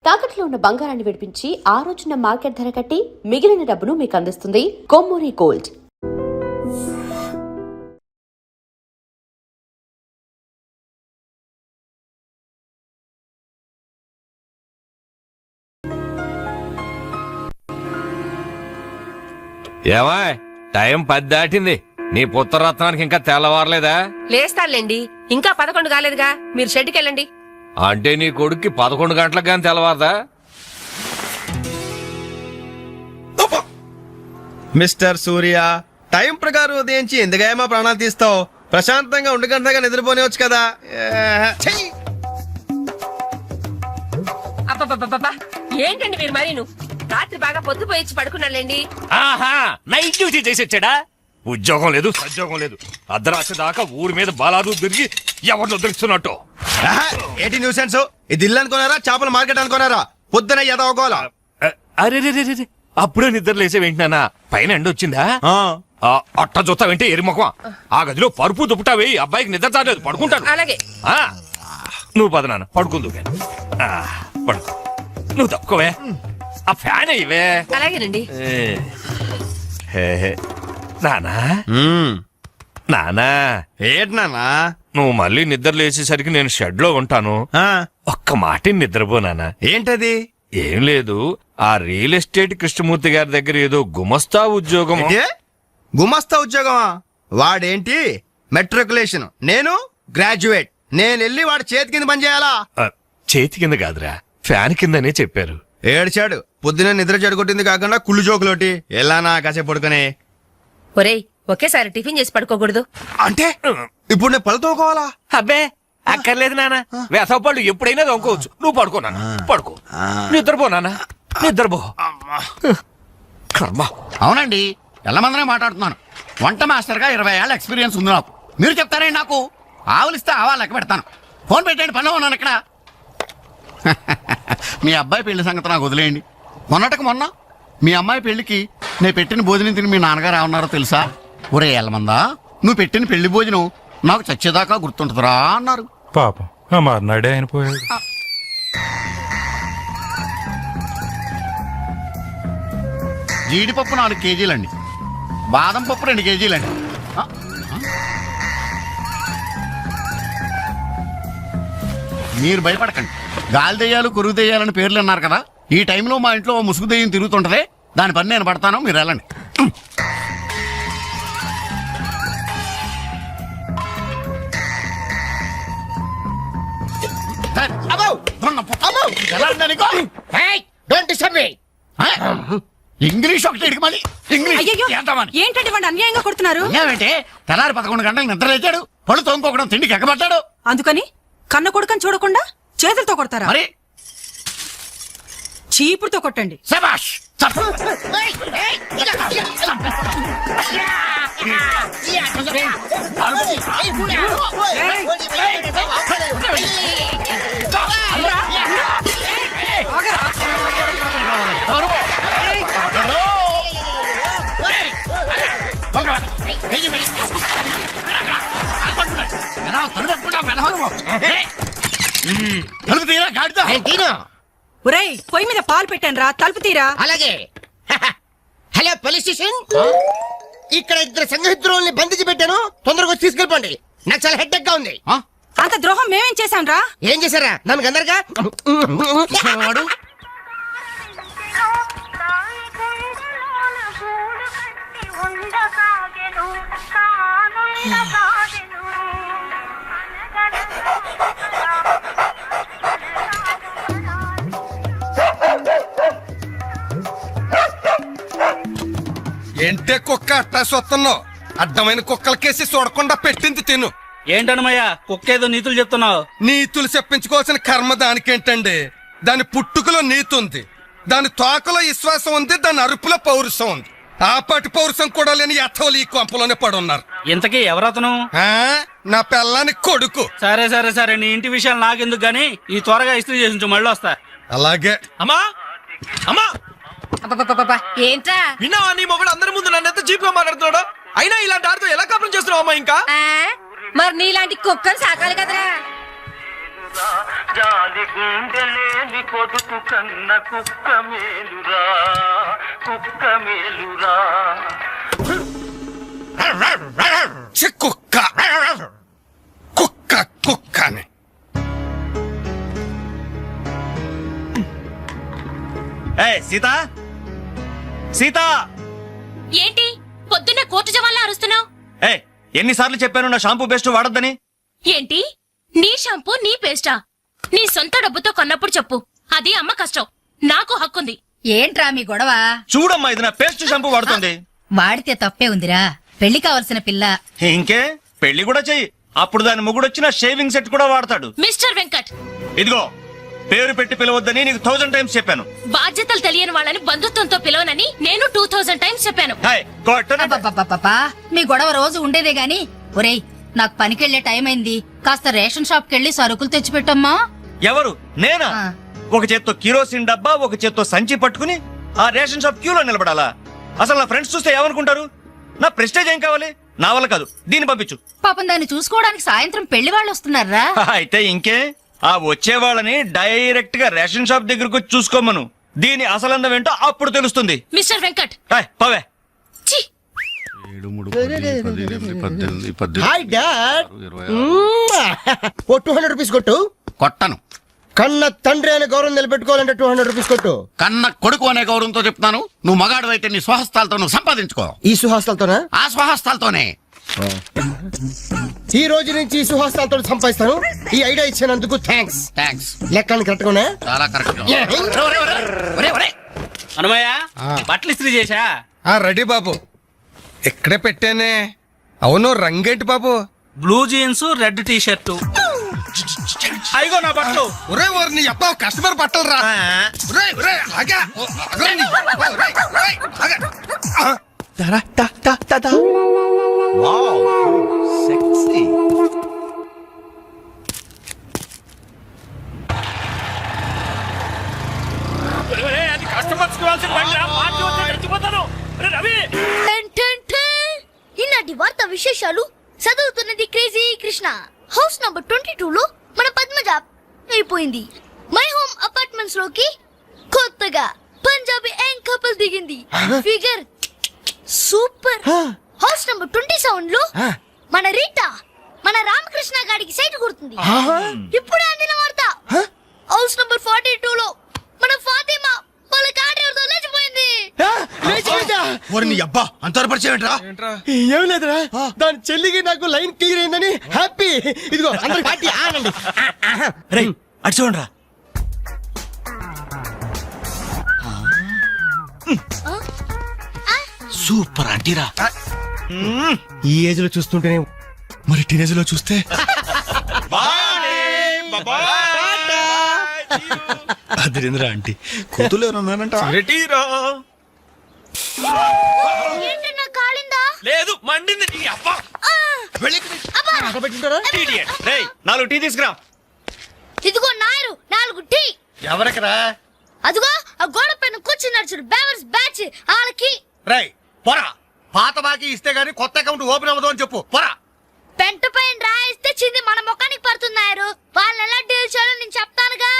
తాకట్లో ఉన్న బంగారాన్ని విడిపించి ఆ రోజున మార్కెట్ ధర కట్టి మిగిలిన డబ్బును మీకు అందిస్తుంది కొమ్మూరి గోల్డ్. ఏమా టైం 10 దాటింది. నీ పుత్రరత్నానికి ఇంకా తెల్లవారలేదా? లేస్తానులేండి, ఇంకా 11 కాలేదుగా. మీరు షెడ్కి వెళ్ళండి. అంటే నీ కొడుక్కి 11 గంటలకు కానీ తెల్లవారదా? మిస్టర్ సూర్య, టైం ప్రకారం ఉదయించి ఎందుకైనా ప్రాణాలు తీస్తావు? ప్రశాంతంగా 1 గంటగా నిద్రపోనివచ్చు కదా. అబ్బబ్బబ్బబ్బా, ఏంటండి మీరు మరి రాత్రి బాగా పొద్దుపోయి పడుకున్నాలేండి. ఆహా, నైట్ డ్యూటీ చేసి వచ్చాడా? ఉద్యోగం లేదు, సద్యోగం లేదు. అర్ధరాత్రి దాకా ఊరి మీద బాలాదు తిరిగి ఎవరిని ఉద్ధరిస్తున్నట్టు. ఏంటి న్యూసెన్స్? ఇది ఇల్లు అనుకున్నారా, చేపల మార్కెట్ అనుకున్నారా? పొద్దున ఎదవకోవాలా? అరే అప్పుడే నిద్ర లేసే వెంటనా పైన ఎండ వచ్చిందా? అట్ట చూస్తావేంటే ఎరిముఖం. ఆ గదిలో పరుపు దుప్పటా వేయి, అబ్బాయికి నిద్ర చాలేదు, పడుకుంటాడు. అలాగే. నువ్వు పద నాన్న, పడుకుందు. పడుకో, నువ్వు తప్పుకోవే. ఆ ఫ్యాన్ ఇవే. అలాగేనండి. నానా నానా, ఏంటి నాన్నా? నువ్వు మళ్ళీ నిద్ర లేచేసరికి నేను షెడ్ లో ఉంటాను. ఒక్క మాట నిద్రపో నానా. ఏంటది? ఏం లేదు, ఆ రియల్ ఎస్టేట్ కృష్ణమూర్తి గారి దగ్గర ఏదో గుమస్తా ఉద్యోగం. గుమస్తా ఉద్యోగమా? వాడేంటి మెట్రికులేషన్, నేను గ్రాడ్యుయేట్. నేను వెళ్ళి వాడి చేతి కింద పని చేయాలా? చేతి కింద కాదురా, ఫ్యాన్ కిందనే చెప్పారు. ఏడ్చాడు. పొద్దున నిద్ర చెడగొట్టింది కాకుండా కుళ్ళు జోకులోటి. ఎలానా కాసేపు పడుకునే. ఒరేయ్, ఒకేసారి టిఫిన్ చేసి పడుకోకూడదు. అంటే ఇప్పుడు నేను పళ్ళు తోకోవాలా? అబ్బే అక్కర్లేదు నాన్న, వేసవపళ్ళు ఎప్పుడైనా తోముకోవచ్చు. నువ్వు పడుకో నాన్న, పడుకో. నిద్రపో నాన్న, నిద్రపో. కర్మ. అవునండి, ఎల్లమందనే మాట్లాడుతున్నాను. వంట మాస్టర్ గా 20 ఏళ్ళ ఎక్స్పీరియన్స్ ఉంది నాకు. మీరు చెప్తారండి నాకు? ఆవులిస్తే ఆవా లెక్క పెడతాను. ఫోన్ పెట్టండి, పనిలో ఉన్నాను ఇక్కడ. మీ అబ్బాయి పెళ్లి సంగతి నాకు వదిలేయండి. మొన్నటికి మొన్న మీ అమ్మాయి పెళ్లికి నేను పెట్టిన భోజనం తిని మీ నాన్నగారు ఏమన్నారో తెలుసా? ఒరే ఎల్లమందా, నువ్వు పెట్టిన పెళ్లి భోజనం నాకు చచ్చేదాకా గుర్తుంటుందిరా అన్నారు. పాపం ఆ మర్నాడే ఆయన పోయాడు. జీడిపప్పు 4 కేజీలండి, బాదం పప్పు 2 కేజీలండి. మీరు భయపడకండి. గాలి దెయ్యాలు, కొరుగు దెయ్యాలని పేర్లు అన్నారు కదా. ఈ టైంలో మా ఇంట్లో ముసుగు దెయ్యం తిరుగుతుంటది. దాని పని నేను పడతాను, మీరు వెళ్ళండి. ఇంగ్లీష్ ఒకటి ఇడికి మళ్ళీ ఏంటంటే వాడు అన్యాయంగా కొడుతున్నారు. ఏమంటే తెల్లారి 11 గంటలకు నిద్ర లేచాడు, పళ్ళు తోముకోకడం తిండికి ఎక్కబడ్డాడు. అందుకని కన్న కొడుకని చూడకుండా చేతులతో కొడతారా? మరి చీపురుతో కొట్టండి. శభాష్. తలుపు తీరా, గాడిద. ఒరేయ్, పొయ్యి మీద పాలు పెట్టాను రా, తలుపు తీరా. అలాగే. హలో పోలీస్ స్టేషన్, ఇక్కడ 2 సంఘహితుల్ని బంధించి పెట్టాను. తొందరగా వచ్చి తీసుకెళ్ళిపోండి. నాకు చాలా హెడ్డెక్ గా ఉంది. అంత ద్రోహం మేమేం చేశాం రా? ఏం చేశారా? నన్ను గందరగా వాడు ఏంటే కుక్క అట్టా సొత్తున్నావు? అడ్డమైన కుక్కలకేసి చూడకుండా పెట్టింది తిను. ఏంటన్నమయ్యా, కుక్కేదో నీతులు చెప్తున్నావు? నీతులు చెప్పించుకోవాల్సిన కర్మ దానికేంటండి? దాని పుట్టుకలో నీతి ఉంది, దాని తోకలో విశ్వాసం ఉంది, దాని అరుపులో పౌరుషం ఉంది. ఆ పాటి పౌరుషం కూడా లేని యథోలు ఈ కొంపలోనే పడున్నారు. ఇంతకీ ఎవరతను? నా పిల్లాని కొడుకు. సరే సరే సరే, నీ ఇంటి విషయాలు నాకెందుకు గానీ ఈ త్వరగా ఇస్త్రీ చేసి మళ్ళీ వస్తా. అలాగే. అమ్మా అమ్మా, ఏంట్రా విన్నావా? నీ మొగుడు అందరి ముందు నన్ను ఎంత చీప్ గా మాట్లాడుతున్నాడు. అయినా ఇలాంటి ఆడితో ఎలా కాపురం చేస్తున్నావు అమ్మా? ఇంకా మరి నీలాంటి కుక్కలు సాకాలి కదరా. జాలి గుండెలేని పొదుపు కన్న కుక్క మేలురా, కుక్క మేలురా. ఛీ, కుక్క కుక్క కుక్కని సీత సీత ఏంటి పొద్దున్న కోర్టు జవాన్లా అరుస్తున్నావు? ఎన్నిసార్లు చెప్పాను నా షాంపూ బెస్ట్ వాడొద్దని? ఏంటి నీ షాంపూ నీ పేస్టా? నీ సొంత డబ్బుతో కొన్నప్పుడు చెప్పు, అది అమ్మ కష్టం, నాకు హక్కుంది. ఏంట్రా మీ గొడవ? చూడమ్మా, ఇది నా పేస్ట్ షాంపూ వాడుతుంది. వాడితే తప్పే ఉందిరా, పెళ్లి కావాల్సిన పిల్ల. ఇంకే పెళ్లి కూడా చెయ్యి, అప్పుడు దాని మొగుడు వచ్చిన షేవింగ్ సెట్ కూడా వాడతాడు. మిస్టర్ వెంకట్, ఇదిగో పేరు పెట్టి పిలవద్దని నీకు 1000 టైమ్స్ చెప్పాను. బాధ్యతలు తెలియని వాళ్ళని బంధుత్వంతో పిలవనని నేను 2000 టైమ్స్ చెప్పాను. అబ్బబ్బబ్బబ్బబ్బా, మీ గొడవ రోజు ఉండేదే గాని. ఒరేయ్, నాకు పనికెళ్లే టైం అయింది, కాస్త రేషన్ షాప్ కెళ్లి సరుకులు తెచ్చిపెట్టమ్మా. ఎవరు? నేనా? ఆ. ఒక చేత్తో కిరోసిన్ డబ్బా, ఒక చేత్తో సంచి పట్టుకుని ఆ రేషన్ షాప్ క్యూలో నిలబడాలా? అసలు నా ఫ్రెండ్స్ చూస్తే ఏమనుకుంటారు? నా ప్రెస్టేజ్ ఏం కావాలి? నా వల్ల కాదు, దీన్ని పంపించు. పాపం దాన్ని చూసుకోవడానికి సాయంత్రం పెళ్లి వాళ్ళు వస్తున్నారా? అయితే ఇంకే, ఆ వచ్చే వాళ్ళని డైరెక్ట్ గా రేషన్ షాప్ దగ్గరకు వచ్చి చూసుకోమను. దీని అసలందం ఏంటో అప్పుడు తెలుస్తుంది. మిస్టర్ వెంకట్, పవే. ఛీ! Hi dad. ఓ 200 రూపీస్ కొట్టు. కొట్టను. కన్న తండ్రి అనే గౌరవం నిలబెట్టుకోవాలంటే 200 రూపీస్ కొట్టు. కన్న కొడుకు అనే గౌరవంతో చెప్తాను. నువ్వు మగాడు అయితే నీ స్వహస్తాలతో నువ్వు సంపాదించుకో. ఈ సుహాస్తాలతోనా? ఆ స్వహస్తాలతోనే. ఈ రోజు నుంచి ఈ సుహాస్తాలతో సంపాదిస్తాను. ఈ ఐడియా ఇచ్చినందుకు థ్యాంక్స్. థ్యాంక్స్. లెక్కలు కరెక్ట్ గా చాలా కరెక్ట్. అనమయ్య, బట్టలు ఇస్త్రీ చేశా? రెడీ బాబు, ఇక్కడే పెట్టానే. అవును, రంగేంటి బాబు? Blue jeans, red T shirt. అయిగో నా బట్టలు. ఒరే ఓరి నీ అబ్బా, కస్టమర్ బట్టలు రా. ఒరేయ్, ఒరేయ్, ఆగా. ఒరేయ్, నీ అబ్బా, ఒరేయ్, ఒరేయ్, ఆగా. అది కస్టమర్స్ కావాల్సిన బండి రా, పార్టీ వస్తే చచ్చిపోతాను. రవి, ఈనాటి వార్త విశేషాలు చదువుతున్నది క్రేజీ కృష్ణ. హౌస్ నంబర్ 22 లో మన పద్మజ అయిపోయింది. మై హోమ్ అపార్ట్మెంట్స్ లోకి కొత్తగా పంజాబీ యాంగ్ కపుల్ దిగింది. Figure super. హౌస్ నంబర్ 27 లో మన రీటా మన రామకృష్ణ గాడికి సైట్ కొడుతుంది. ఇప్పుడే అందిన వార్త. హౌస్ నంబర్ 42 లో మన ఫాతిమా వాళ్ళ కాడేరుతో లేచిపోయింది. నీ అబ్బా అంత పరిచయం ఏం లేదురా, దాని చెల్లికి నాకు లైన్ క్లియర్ అయిందని హ్యాపీ. ఇదిగో అందరి పార్టీ ఆనండి. అటు చూడరా. సూపర్ అంటీరా. ఈ ఏజ్ లో చూస్తుంటేనే, మరి టీనేజ్ లో చూస్తే అదిరింద్రా ఆంటీ. కూతురు ఎవరున్నారంట? ఏంటి నా కాలిందా? లేదు మండింది నీ అబ్బా. రేయ్, 4 టీ తీసుకురా. ఇదిగో నాయరు 4 టీ. ఎవరికరా? అదిగో ఆ గోడ పైన కూర్చున్నారు చూడు, బేవర్స్ బ్యాచ్ వాళ్ళకి. రై పోరా, పాత బాకీ ఇస్తే గానీ కొత్త అకౌంట్ ఓపెన్ అవ్వదు అని చెప్పు. పోరా. పెంట పైన రాయిస్తే చింది మన ముఖానికి పడుతున్నారు. వాళ్ళు ఎలా డీల్ చేయాలో నేను చెప్తానుగా.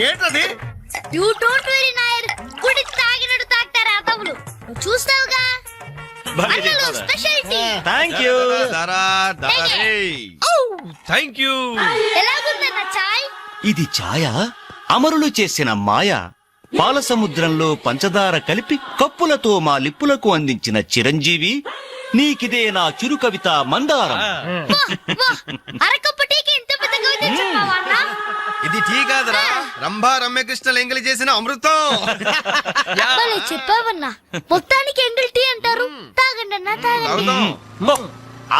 ఏంటది? You don't worry Nair. కుడి తాగినట్టు తాగుతారా తమ్ముడు, నువ్వు చూస్తావుగా. అన్నలు speciality. Thank you. Thank you. ఎలాగుందన్న చాయ్? ఇది ఛాయ, అమరులు చేసిన మాయ. పాల సముద్రంలో పంచదార కలిపి కప్పులతో మా లిప్పులకు అందించిన చిరంజీవి, నీకిదే నా చిరు కవిత మందారం. అరకప్పు టీకి ఇంత పెద్ద కవిత చెప్పావా అన్న? ఇది టీ కాదురా, రంభా రమ్యకృష్ణలు ఎంగిలి చేసిన అమృతం. భలే చెప్పావన్నా. మొత్తానికి ఎంగిల్ టీ అంటారు. తాగండి అన్న, తాగండి.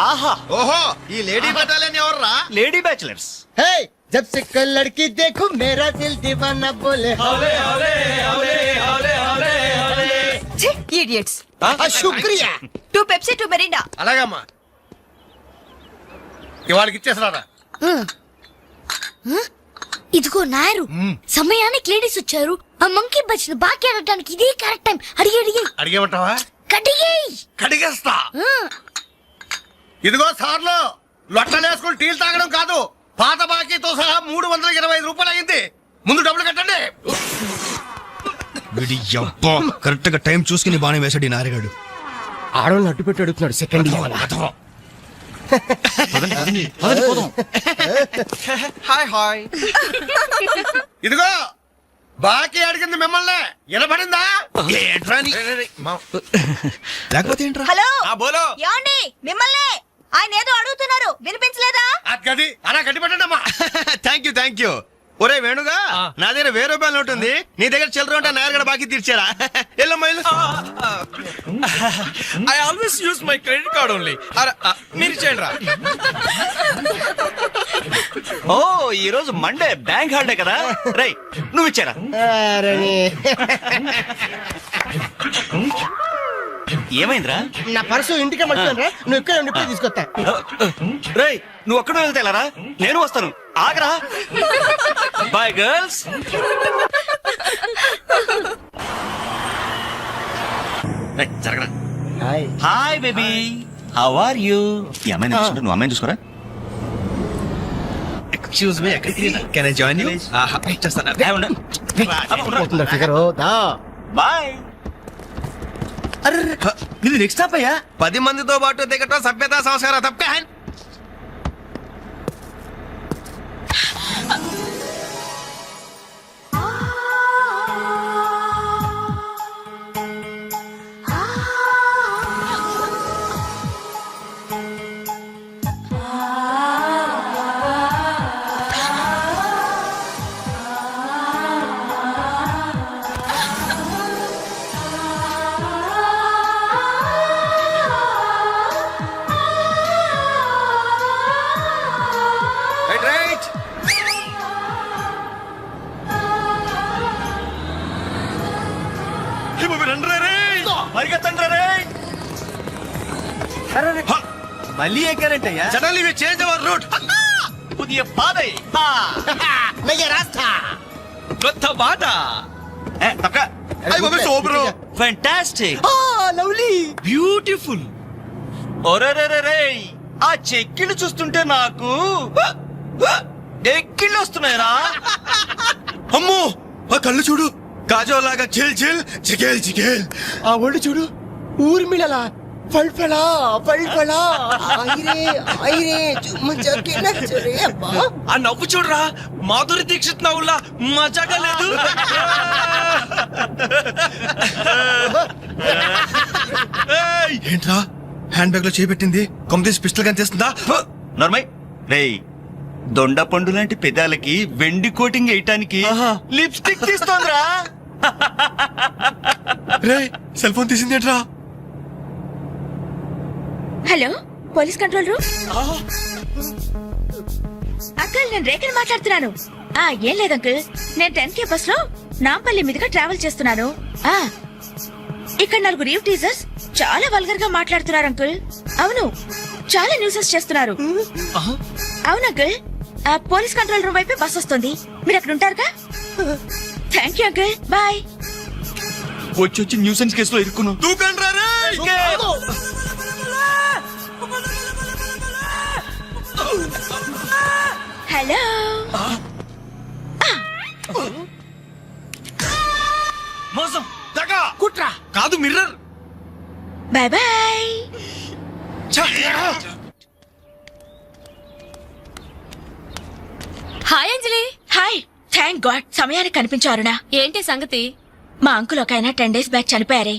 ఆహా, ఓహో, ఈ లేడీ బటాలియన్ ఎవర్రా? Lady bachelors. హే, జబ్ से कोई लड़की देखो मेरा दिल दीवाना बोले हौले हौले हौले हौले हौले हौले. ఇడియట్స్. శుక్రియా. 2 Pepsi 2 Mirinda. అలాగమ్మా, ఇవాళకి ఇచ్చేసరారా. ఇదిగో నాయరు, సమయానికి లేడీస్ వచ్చారు. ఆ మంకీ బచ్చిన బాకీ అడగడానికి ఇదే కరెక్ట్ టైం. అడిగి అడిగేమంటావా? కడిగి కడిగేస్తా. ఇదిగో సార్లు, లొట్టలేసుకుని టీలు తాగడం కాదు, పాత బాకీతో సహా 325 రూపాయలు అయింది. ముందు డబ్బులు కట్టండి. కరెక్ట్ గా టైం చూసుకుని బాగానే వేసాడు ఈ నారిగాడు. ఆడవాళ్ళని అడ్డు పెట్టి అడుగుతున్నాడు. Second hi hi. ఇదిగో బాకీ అడిగింది మిమ్మల్ని, వినపడిందా? లేకపోతే ఏంట్రా? హలో బోలో. ఏమండి, మిమ్మల్ని ఆయన ఏదో అడుగుతున్నారు, వినిపించలేదా? గది అలా గట్టి పెట్టండి అమ్మా. Thank you. ఒరే వేణుగా, నా దగ్గర 1000 రూపాయలు నోటు ఉంది, నీ దగ్గర చిల్లర ఉంటే నాయర్ బాకీ తీర్చారా? ఎల్లమ్మా I always use my credit card only. మీరు చేయండి రా. ఓ ఈ రోజు మండే బ్యాంక్ హాలిడే కదా. రై నువ్వు ఇచ్చారా? ఏమైందిరా? నా పర్సు ఇంటికే మర్చిపోయాను. నువ్వు ఇక్కడ ఇప్పుడు తీసుకొస్తా. రేయ్ నువ్వు ఒక్కడో వెళ్తేలారా, నేను వస్తాను, ఆగరా. Bye girls. జరగరా. Hi baby, how are you? ఈ అమ్మాయిని చూసుకుంటా, నువ్వు అమ్మాయిని చూసుకోరా. Excuse me, can I join you? Bye. ఇది నెక్స్ట్ స్టాప్ అయ్యా. 10 మందితో పాటు దిగటం సభ్యత సంస్కారం తప్ప. మళ్ళీ ఎక్కారంటయ్యా. Suddenly we change our route. పుదియ పాదై కొత్త బాట. Fantastic, lovely, beautiful. ఒరేరేరే, ఆ చెక్కిళ్ళు చూస్తుంటే నాకు ఎక్కిళ్ళు వస్తున్నాయరా. అమ్మో, ఆ కళ్ళు చూడు, కాజోలాగా చిల్ చిల్ చికేల్ చికేల్. ఆ ఒళ్ళు చూడు, ఊర్మిళలా ఫల్ఫలా ఫల్ఫలా. ఐరే ఐరే చుమ్మచకి నచ్చరే అబ్బా. ఆ నవ్వు చూడరా, మాధురి దీక్షిత్ నవ్వులా మజాగా లేదు. ఏంట్రా హ్యాండ్ బ్యాగ్ లో చేపెట్టింది? కొమ్మతీసి పిస్టల్ గాని తీస్తుందా? నర్మయ్ రేయ్, దొండ పండు లాంటి పెదాలకి వెండి కోటింగ్ వేయటానికి లిప్స్టిక్ తీస్తోందిరా. రే సెల్ ఫోన్ తీసింది ఏంట్రా? Hello, police control room. Uncle, నేను రేఖని మాట్లాడుతున్నాను. ఏం లేదు అంకుల్, నేను 10K బస్ లో నాంపల్లి మీదుగా ట్రావెల్ చేస్తున్నాను. ఇక్కడ 4 రీవ్ టీజర్స్ చాలా వల్గర్ గా మాట్లాడుతున్నారు అంకుల్. అవును, చాలా న్యూసెస్ చేస్తున్నారు. అవును అంకుల్, పోలీస్ కంట్రోల్ రూమ్ వైపే బస్ వస్తుంది. మీరు అక్కడ ఉంటారుగా? Thank you uncle, bye. వచ్చి న్యూసెన్స్ కేసులో ఇరుక్కున్నావు. హలో, మోసం, దగా, కుట్రా కాదు mirror. Bye bye. Hi Anjali. Hi, thank God సమయానికి కనిపించారునా. ఏంటి సంగతి? మా అంకుల్ ఒక ఆయన 10 days బ్యాక్ చనిపోయారే.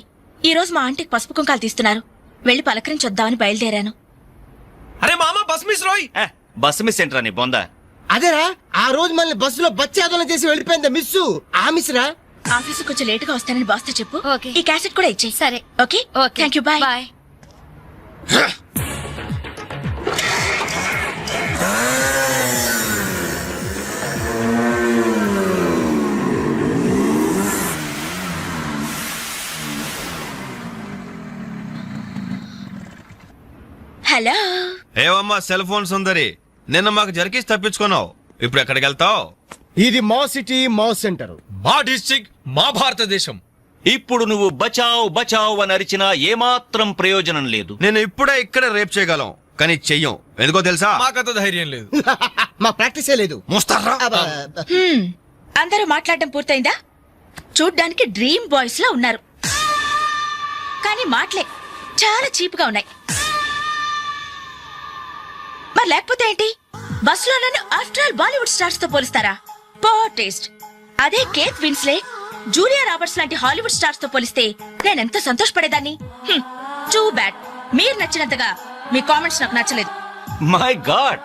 ఈ రోజు మా ఆంటీకి పసుపు కుంకాలు తీస్తున్నారు. వెళ్లి పలకరించొద్దామని బయలుదేరాను. అరే మామ, బస్ మిస్ రోయ్. బస్సు మిస్ ఏంట్రా నీ బొందా? అదేరా, ఆ రోజు మనల్ని బస్సులో బచ్చాదోళన చేసి వెళ్ళిపోయిందా మిస్సు? ఆ మిస్రా? ఆఫీసు కొంచెం లేటుగా వస్తానని బాస్తో చెప్పు. ఓకే. ఈ క్యాసెట్ కూడా ఇచ్చేయి. సరే. Okay, thank you, bye. Bye. Hello, ఏవమ్మా సెల్ ఫోన్ సుందరి, నిన్న మాకు జరికేసి తప్పించుకున్నావు, ఇప్పుడు ఎక్కడికి వెళ్తావు? ఇది మా సిటీ మా సెంటర్. మా డిస్ట్రిక్ట్ మా భారతదేశం. ఇప్పుడు నువ్వు బచావ్ బచావ్ అని అరిచినా ఏమాత్రం ప్రయోజనం లేదు. నేను ఇప్పుడే ఇక్కడ రేప్ చేయగలం కానీ చెయ్యం. ఎందుకో తెలుసా? మాకంత ధైర్యం లేదు. మా ప్రాక్టీసే లేదు. మోస్తారా? అందరూ మాట్లాడడం పూర్తయిందా? చూడ్డానికి డ్రీమ్ బాయ్స్ లా ఉన్నారు, కానీ మాటలే చాలా చీప్ గా ఉన్నాయి. మరి లేకపోతే ఏంటి? బస్సులో నన్ను ఆఫ్టర్ ఆల్ బాలీవుడ్ స్టార్స్ తో పోలిస్తారా? Poor taste. అదే కేత్ విన్స్లే, జూలియా రాబర్ట్స్ లాంటి హాలీవుడ్ స్టార్స్ తో పోలిస్తే నేనెంత సంతోషపడేదాన్ని. Too bad. మీరు నచ్చినంతగా మీ కామెంట్స్ నాకు నచ్చలేదు. మై గాడ్,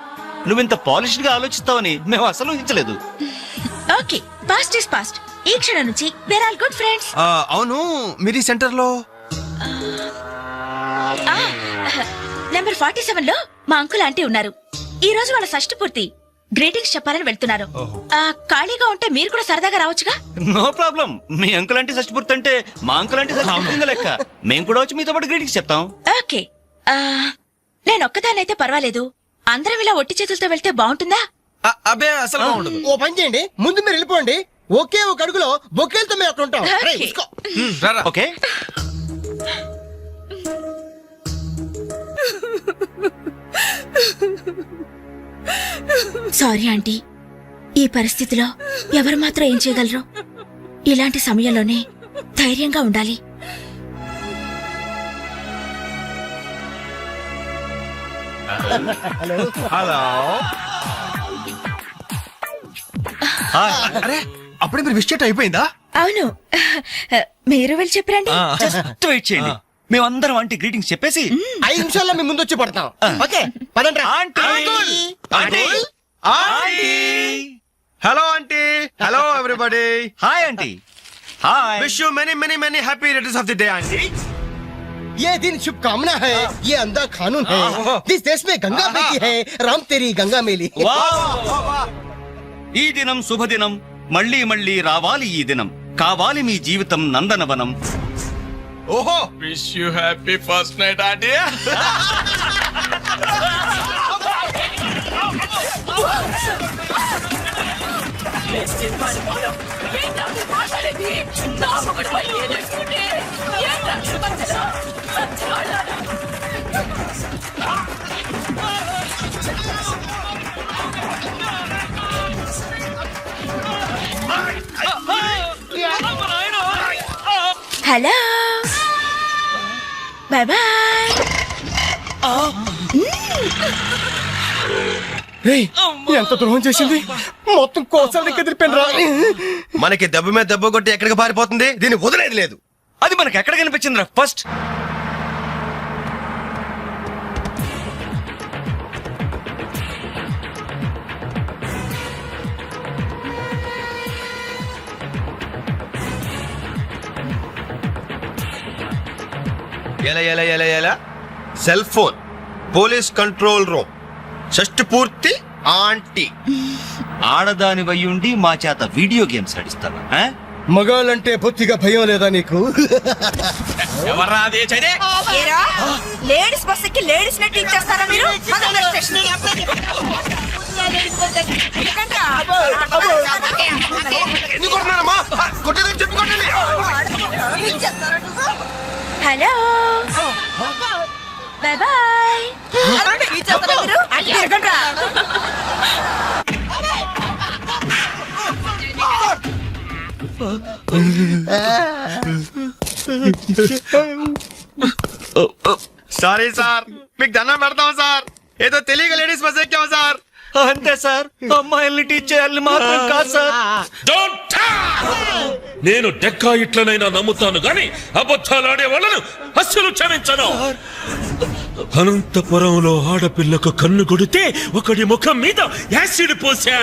నువ్వింత పాలిష్డ్ గా ఆలోచిస్తావని మేము అసలు ఊహించలేదు. Okay, past is past. ఈ క్షణం నుంచి వేర్ ఆల్ గుడ్ ఫ్రెండ్స్. అవును, మీరు ఈ సెంటర్ లో నెంబర్ 47 లో మా అంకుల్ ఆంటీ ఉన్నారు. ఈ రోజు వాళ్ళ షష్ఠి పూర్తి. గ్రీటింగ్స్ చెప్పాలని వెళ్తున్నారు. ఖాళీగా ఉంటే మీరు కూడా సరదాగా రావచ్చుగా. No problem. మీ అంకుల్ అంటే షష్టిపూర్తి అంటే మా అంకుల్ అంటే షష్టిపూర్తి లెక్క. మేము కూడా వచ్చి మీతో పాటు గ్రీటింగ్స్ చెప్తాం. ఓకే, నేను ఒక్కదానైతే పర్వాలేదు. అందరం ఇలా ఒట్టి చేతులతో వెళ్తే బాగుంటుందా? అబ్బే అసలు బాగుండదు. ఓ పని చేయండి, ముందు మీరు వెళ్ళిపోండి. ఒకే ఒక అడుగులో బొక్కేలతో మేము అక్కడ ఉంటాం. Okay. రేయ్, తీసుకో. ఓకే. సారీ ఆంటీ, ఈ పరిస్థితిలో ఎవరు మాత్రం ఏం చేయగలరు? ఇలాంటి సమయంలోనే ధైర్యంగా ఉండాలి. హలో. అరే, అప్పుడే మీరు విష్ చేయటం అయిపోయిందా? అవును, మీరు వెళ్ళి చెప్పరండి. జస్ట్ వెయిట్ చేయండి. మేమందరం ఆంటీ గ్రీటింగ్స్ చెప్పేసి 5 నిమిషాల్లో మీ ముందు వచ్చి పడతాం. ఓకే, పదండి రా. Hello aunty. Hello everybody. Hi aunty. Hi. Wish you many many many happy returns of the day aunty. ये दिन शुभकामना है, ये अंधा कानून है. जिस देश में गंगा बहती है, राम तेरी गंगा मेली. ఈ దినం శుభదినం. మళ్ళీ మళ్ళీ రావాలి ఈ దినం. కావాలి మీ జీవితం నందనవనం. ఓహో, wish you happy first night aunty. Hello, bye bye. ఎంత ద్రోహం చేసింది, మొత్తం కోసాలకి ఎదిరిపోయినరా. మనకి దెబ్బ మీద దెబ్బ కొట్టి ఎక్కడికి పారిపోతుంది, దీన్ని వదిలేదు లేదు. అది మనకి ఎక్కడ కనిపించిందిరా ఫస్ట్? ఎలా ఎలా ఎలా ఎలా cell phone, police control room, షష్టి పూర్తి ఆంటీ. ఆడదాని వయ్యుండి మా చేత వీడియో గేమ్స్ ఆడిస్తాను. మగాళ్ళంటే బొత్తిగా భయం లేదా నీకు? ఎవర్రా అది? చైనే లేడీస్ బస్ ఎక్కి లేడీస్ నెట్ ఇచ్చేస్తారా మీరు? ఎందుకు కొడుతున్నారమ్మా? కొట్టేదని చెప్పి కొట్టండి. Hello, bye bye. Sorry sir, మీకు దండం పెడతాం సార్. ఏదో తెలియక లేడీస్ బస్ ఎక్కాం సార్. అంతే సార్, అమ్మాయిల్ని టీచ్ చేయాలని మాత్రం కాదు సార్. నేను డెక్కా ఇట్లనైనా నమ్ముతాను గాని అబద్ధాలాడే వాళ్ళను అస్సలు క్షమించను. అనంతపురంలో ఆడపిల్లకు కన్ను కొడితే ఒకడి ముఖం మీద యాసిడ్ పోసా.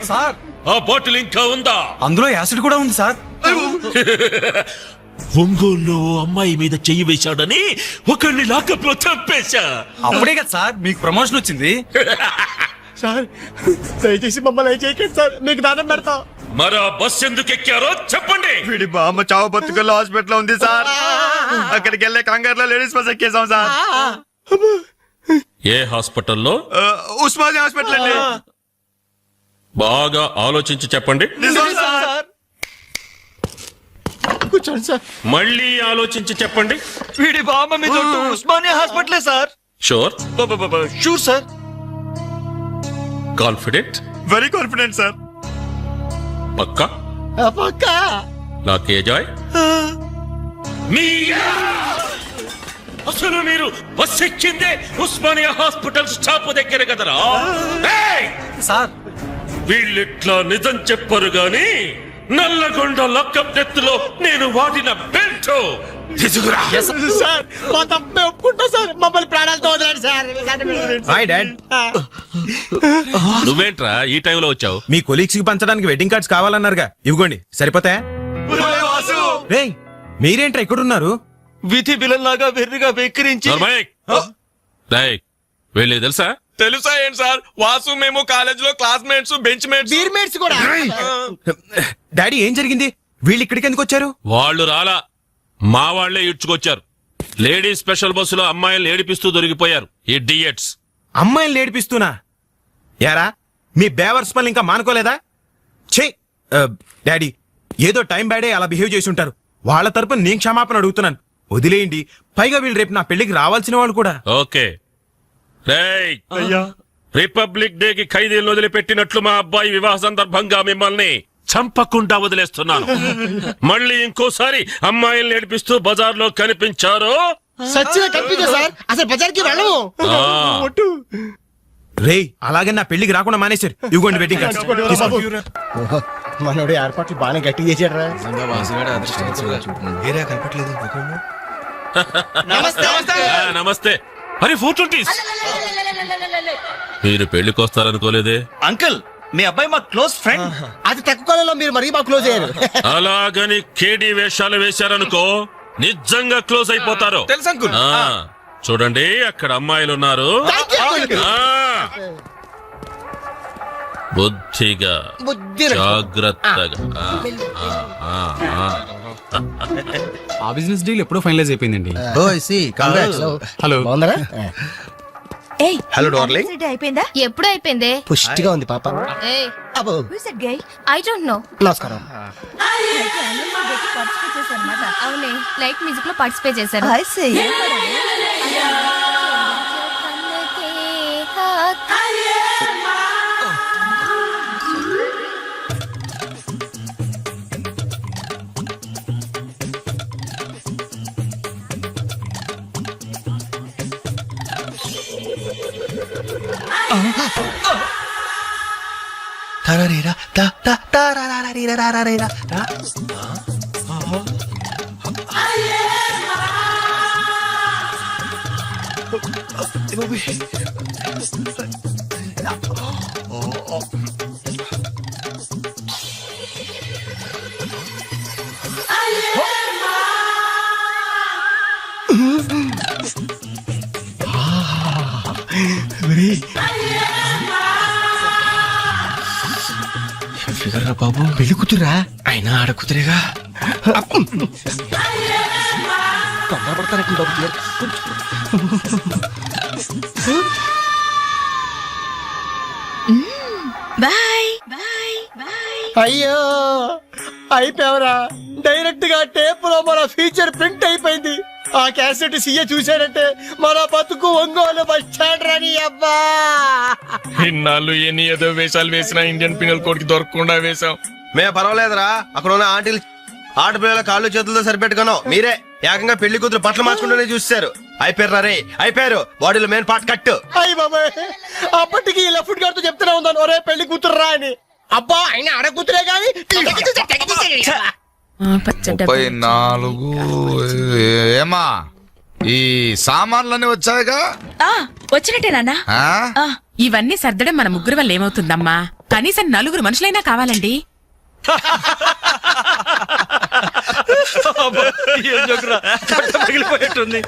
సార్, ఆ బాటిల్ ఇంకా ఉందా? అందులో యాసిడ్ కూడా ఉంది సార్. ఒంగోలులో అమ్మాయి మీద చెయ్యి వేశాడని ఒకరిని లాకప్ లో చంపేశా. అప్పుడే కదా సార్ మీకు ప్రమోషన్ వచ్చింది. సార్ దయచేసి మమ్మల్ని చేయకండి సార్, మీకు దానం పెడతాం. మరి ఆ బస్ ఎందుకు ఎక్కారో చెప్పండి. వీడి బామ్మ చావు బతుకుల్లో హాస్పిటల్ ఉంది సార్. అక్కడికి వెళ్ళే కంగారులో లేడీస్ బస్ ఎక్కేసాం సార్. ఏ హాస్పిటల్లో? ఉస్మానియా హాస్పిటల్ అండి. బాగా ఆలోచించి చెప్పండి. కూర్చోండి సార్. మళ్ళీ ఆలోచించి చెప్పండి. వీడి బామ్మ మీద ఉస్మానియా హాస్పిటలే sir. Sure? Sure sir. Confident? Very confident sir. పక్కా? పక్కా. నా కేజాయ్ అసలు మీరు బస్ ఎక్కిందే ఉస్మానియా హాస్పిటల్ స్టాప్ దగ్గర కదరా? సార్ వీళ్ళిట్లా నిజం చెప్పరు గాని నల్లగొండ లక్కప్ డెత్తులో నేను వాడిన బెల్ట్ తీసుకురా. సార్ మా తప్పే ఒప్పుకుంటా సార్, మమ్మల్ని ప్రాణాలతో వదలండి సార్. Hi dad. నువ్వేంట్రా ఈ టైంలో వచ్చావు? మీ కొలీగ్స్ కి పంచడానికి వెడ్డింగ్ కార్డ్స్ కావాలన్నారుగా, ఇవ్వండి సరిపోతాయా? రేయ్ మీరేంట్రా ఇక్కడున్నారు? విధి బిలల్లాగా వెర్రిగా వెక్కిరించి వెళ్ళి తెలుసా? తెలుసా ఏంటి సార్, వాసు మేము కాలేజ్ లో క్లాస్మేట్స్, బెంచ్ మేట్స్. బీర్మేట్స్ కూడా. డాడీ ఏం జరిగింది? వీళ్ళు ఇక్కడికి ఎందుకు వచ్చారు? వాళ్ళు రాలా, మా వాళ్లే ఇడ్చుకొచ్చారు. లేడీస్ స్పెషల్ బస్సులో అమ్మాయిలు ఏడిపిస్తూ దొరికిపోయారు ఈ డియట్స్. అమ్మాయిని ఏడిపిస్తూనా? యారా మీ బేవర్స్ పనులు ఇంకా మానుకోలేదా? ఛే డాడీ ఏదో టైం బ్యాడే అలా బిహేవ్ చేసి ఉంటారు. వాళ్ళ తరపున నేను క్షమాపణ అడుగుతున్నాను, వదిలేయండి. పైగా వీళ్ళు రేపు నా పెళ్లికి రావాల్సిన వాళ్ళు కూడా. ఓకే రేయ్, రిపబ్లిక్ డే కి ఖైదీలను వదిలిపెట్టినట్లు మా అబ్బాయి వివాహ సందర్భంగా మిమ్మల్ని చంపకుండా వదిలేస్తున్నాను. మళ్ళీ ఇంకోసారి అమ్మాయిల్ని ఏడిపిస్తూ బజార్లో కనిపించారో సచ్చిగా కనిపించా సార్, అసలు బజార్కి వెళ్ళము. రేయ్ అలాగే నా పెళ్లికి రాకుండా మానేశారు. ఇవ్వండి వెడ్డింగ్ కార్డ్స్. మనోడు ఏర్పాట్లు బాగానే గట్టి చేసాడు రా. నమస్తే. అరే 420. మీరు పెళ్లికి వస్తారనుకోలేదే. అంకుల్ మీ అబ్బాయి మా క్లోజ్ ఫ్రెండ్. అది తక్కువ కాలంలో మీరు మరీ బాగా క్లోజ్ అయ్యారు. అలాగని కేడి వేషాలు వేశారనుకో నిజంగా క్లోజ్ అయిపోతారు. తెలుసు అంకుల్. చూడండి అక్కడ అమ్మాయిలు ఉన్నారు. బుద్ధిగా జాగ్రత్తగా. ఆ బిజినెస్ డీల్ ఎప్పుడో ఫైనలైజ్ అయిపోయిందండి. హలో బాగుందరా? Hello darling. అయిపోయిందా? ఎప్పుడు అయిపోయింది? పుష్టిగా ఉంది పాప. అబ్బో ఐ డోంట్ నో. నమస్కారం. అవునే లైట్ మ్యూజిక్ లో పార్టిసిపేట్ చేశారు. బాబు పెళ్లి కూతురా? అయినా ఆడ కూతురేగా. Bye bye bye. అయ్యో అయిపోయావరా. డైరెక్ట్ గా టేప్ లో మన ఫీచర్ ప్రింట్ అయిపోయింది. ఆ క్యాసెట్ సీఏ చూశాడంటే మన బతుకు ఒంగోలు బస్ స్టాండ్ రాని. అబ్బా ఇన్నాళ్ళు ఎన్ని ఏదో వేషాలు వేసినా ఇండియన్ పినల్ కోడ్ కి దొరకకుండా వేశాం. మేము పర్వాలేదురా, అక్కడ ఉన్న ఆంటీలు ఆడపిల్లల కాళ్ళు చేతులతో సరిపెట్టుకున్నాం. మీరే ఏకంగా పెళ్లి కూతురు బట్టలు మార్చుకుంటూనే చూస్తారు. అయిపోయారు రే, అయిపోయారు. బాడీలో మెయిన్ పార్ట్ కట్టు. అయ్యి బాబాయ్, అప్పటికి లెఫ్ట్ గారితో చెప్తూనే ఉన్నాను ఒరే పెళ్లి కూతురు రా అని. అబ్బా ఆయన ఆడ కూతురే గాని 34. ఏమా ఈ సామాన్లన్నీ వచ్చాయిగా? వచ్చినట్టే నాన్న. ఇవన్నీ సర్దడం మన ముగ్గురు వల్ల ఏమవుతుందమ్మా? కనీసం 4 మనుషులైనా కావాలండి. పగిలిపోయేట్టుంది.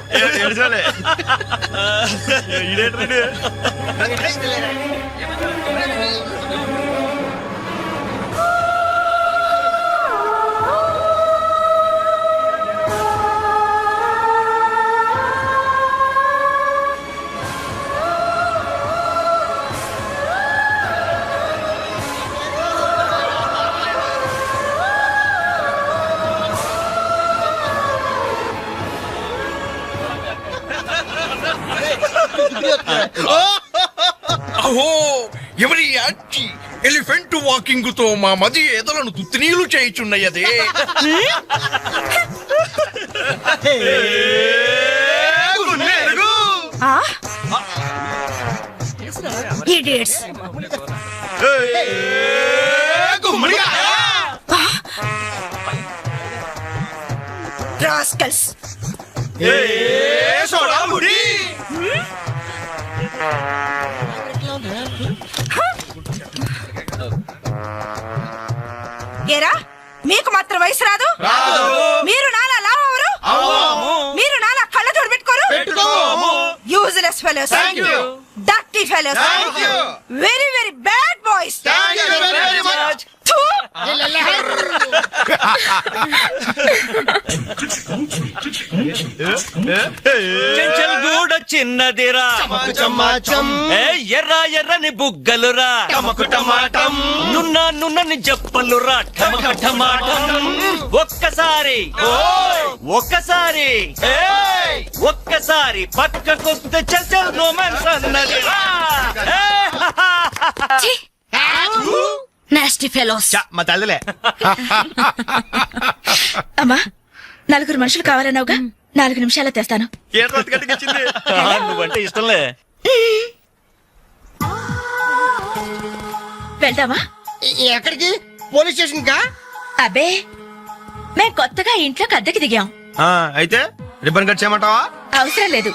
అహో ఎవరి యాచి ఎలిఫెంట్ వాకింగ్ తో మా మది ఎదలను తుత్తినీలు చేయుచున్నయదే. ఇడియట్స్. రాస్కల్స్. ఏరా మీకు మాత్రం వయసు రాదు? మీరు నాలా లావరు, మీరు నాలా కళ్ళజోడు పెట్టుకోరు. Useless fellows, dirty fellows, very very bad boys. Chanchalguda చిన్నదిరా, ఎర్ర ఎర్రని బుగ్గలురా, నున్నని చెప్పలురా, ఒక్కసారి ఒక్కసారి ఒక్కసారి పక్కకొస్తే చల్ రొమాన్స్ అన్నదిరా. Nasty fellows. మా తల్లిలే. అమ్మా, 4 మనుషులు కావాలన్నావుగా, 4 నిమిషాల్లో తెస్తాను. నువ్వంటే ఇష్టంలే. వెళ్దామా? ఎక్కడికి? పోలీస్ స్టేషన్ కా? అబ్బే, మేం కొత్తగా ఇంట్లోకి అద్దెకి దిగాం. అయితే రిబ్బన్ కట్ చేయమంటావా? అవసరం లేదు,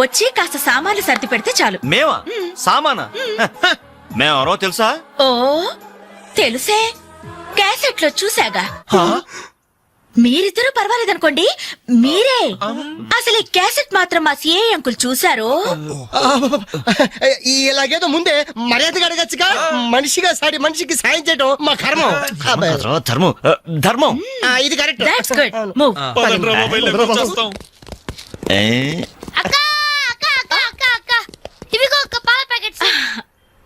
వచ్చి కాస్త సామాన్లు సర్ది పెడితే చాలు. మేమా? సామానా? మేమెవరో తెలుసా? ఓ తెలుసే, క్యాసెట్ లో చూసాగా. మీరిద్దరూ పర్వాలేదనుకోండి, మీరే అసలు ఈ క్యాసెట్ మాత్రం మా సిఐ అంకుల్ చూశారు. ఇలాగేదో ముందే మర్యాదగా అడగచ్చుగా. మనిషిగా సాటి మనిషికి సాయం చేయడం మా కర్మం. ధర్మం ధర్మం. ఇది కరెక్ట్. That's good. మూవ్. అక్క అక్క అక్క అక్క అక్క ఇవిగో ఒక పాల ప్యాకెట్స్.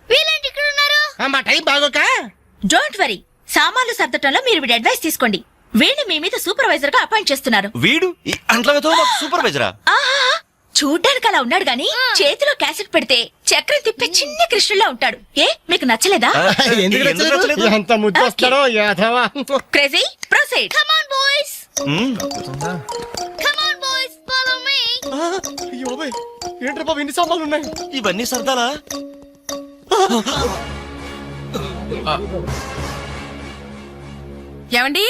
వీళ్ళేంటి ఇక్కడ ఉన్నారు? మా టైం బాగోక. డోంట్ వరీ, సామాన్లు సర్దటంలో మీరు వీడి అడ్వైస్ తీసుకోండి. వీడిని మీ మీద సూపర్వైజర్ గా అపాయింట్ చేస్తున్నారు. వీడు ఈ అంట్లతో సూపర్వైజరా? ఆహా, చూడ్డానికి అలా ఉన్నాడు గాని చేతిలో క్యాసెట్ పెడితే చక్రం తిప్పే చిన్న కృష్ణులా ఉంటాడు. ఏ మీకు నచ్చలేదా? ఎందుకు నచ్చలేదు? ఎంత ముద్దు వస్తాడో యాదవా. Crazy, proceed. Come on boys, come on boys, follow me. ఏంట్రా బాబు, ఇన్ని సామాన్లు ఉన్నాయి? ఇవన్నీ సర్దాలా? ఏమండి